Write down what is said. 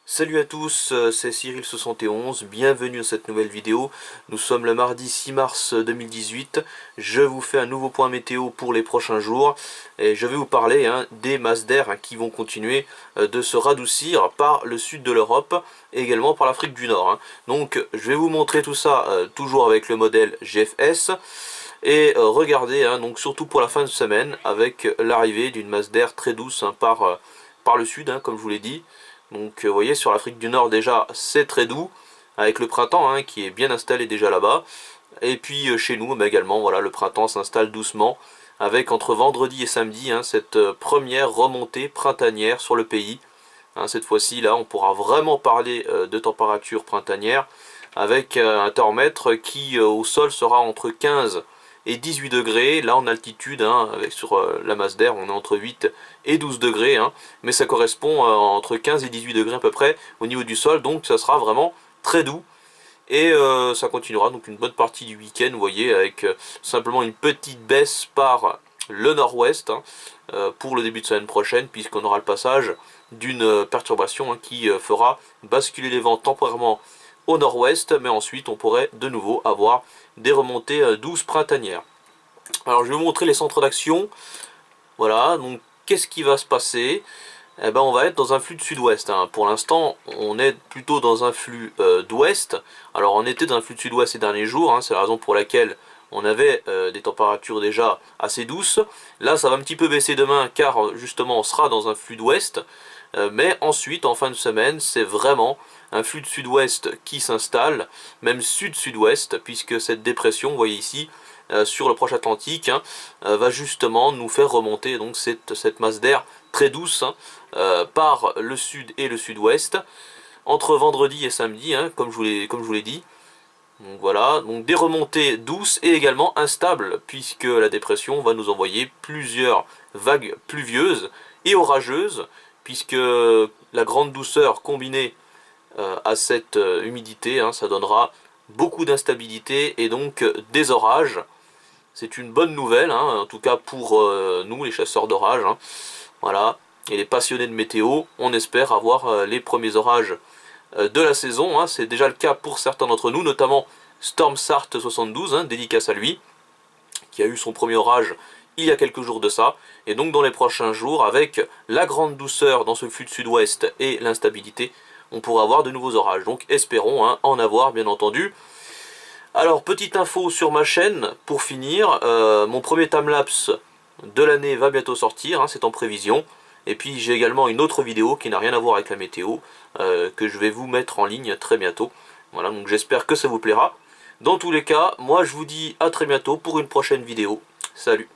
Salut à tous, c'est Cyril71, bienvenue dans cette nouvelle vidéo. Nous sommes le mardi 6 mars 2018, je vous fais un nouveau point météo pour les prochains jours et je vais vous parler des masses d'air qui vont continuer de se radoucir par le sud de l'Europe et également par l'Afrique du Nord. Donc je vais vous montrer tout ça toujours avec le modèle GFS. Et regardez, donc surtout pour la fin de semaine, avec l'arrivée d'une masse d'air très douce par le sud, comme je vous l'ai dit. Donc vous voyez, sur l'Afrique du Nord déjà, c'est très doux, avec le printemps qui est bien installé déjà là-bas. Et puis chez nous également, voilà, le printemps s'installe doucement, avec entre vendredi et samedi cette première remontée printanière sur le pays. Cette fois-ci, là, on pourra vraiment parler de température printanière, avec un thermomètre qui au sol sera entre 15 et 18 degrés. Là en altitude, sur la masse d'air, on est entre 8 et 12 degrés, mais ça correspond entre 15 et 18 degrés à peu près au niveau du sol, donc ça sera vraiment très doux. Et ça continuera donc une bonne partie du week-end, vous voyez, avec simplement une petite baisse par le nord-ouest pour le début de semaine prochaine, puisqu'on aura le passage d'une perturbation qui fera basculer les vents temporairement au nord-ouest, mais ensuite on pourrait de nouveau avoir des remontées douces printanières. Alors je vais vous montrer les centres d'action. Voilà, donc qu'est-ce qui va se passer? Eh ben, on va être dans un flux de sud-ouest. Pour l'instant, on est plutôt dans un flux d'ouest. Alors on était dans un flux de sud-ouest ces derniers jours, c'est la raison pour laquelle on avait des températures déjà assez douces. Là, ça va un petit peu baisser demain, car justement, on sera dans un flux d'ouest. Mais ensuite, en fin de semaine, c'est vraiment un flux de sud-ouest qui s'installe, même sud-sud-ouest, puisque cette dépression, vous voyez ici, sur le proche Atlantique, va justement nous faire remonter donc cette masse d'air très douce par le sud et le sud-ouest, entre vendredi et samedi, comme je vous l'ai dit. Donc voilà, donc des remontées douces et également instables, puisque la dépression va nous envoyer plusieurs vagues pluvieuses et orageuses, puisque la grande douceur combinée à cette humidité, ça donnera beaucoup d'instabilité et donc des orages. C'est une bonne nouvelle, en tout cas pour nous les chasseurs d'orages. Voilà, et les passionnés de météo, on espère avoir les premiers orages de la saison. C'est déjà le cas pour certains d'entre nous, notamment Stormsart 72, dédicace à lui, qui a eu son premier orage il y a quelques jours de ça. Et donc dans les prochains jours, avec la grande douceur dans ce flux de sud-ouest et l'instabilité, on pourra avoir de nouveaux orages. Donc espérons en avoir, bien entendu. Alors, petite info sur ma chaîne, pour finir, mon premier timelapse de l'année va bientôt sortir, c'est en prévision. Et puis j'ai également une autre vidéo qui n'a rien à voir avec la météo, que je vais vous mettre en ligne très bientôt. Voilà, donc j'espère que ça vous plaira. Dans tous les cas, moi je vous dis à très bientôt pour une prochaine vidéo. Salut!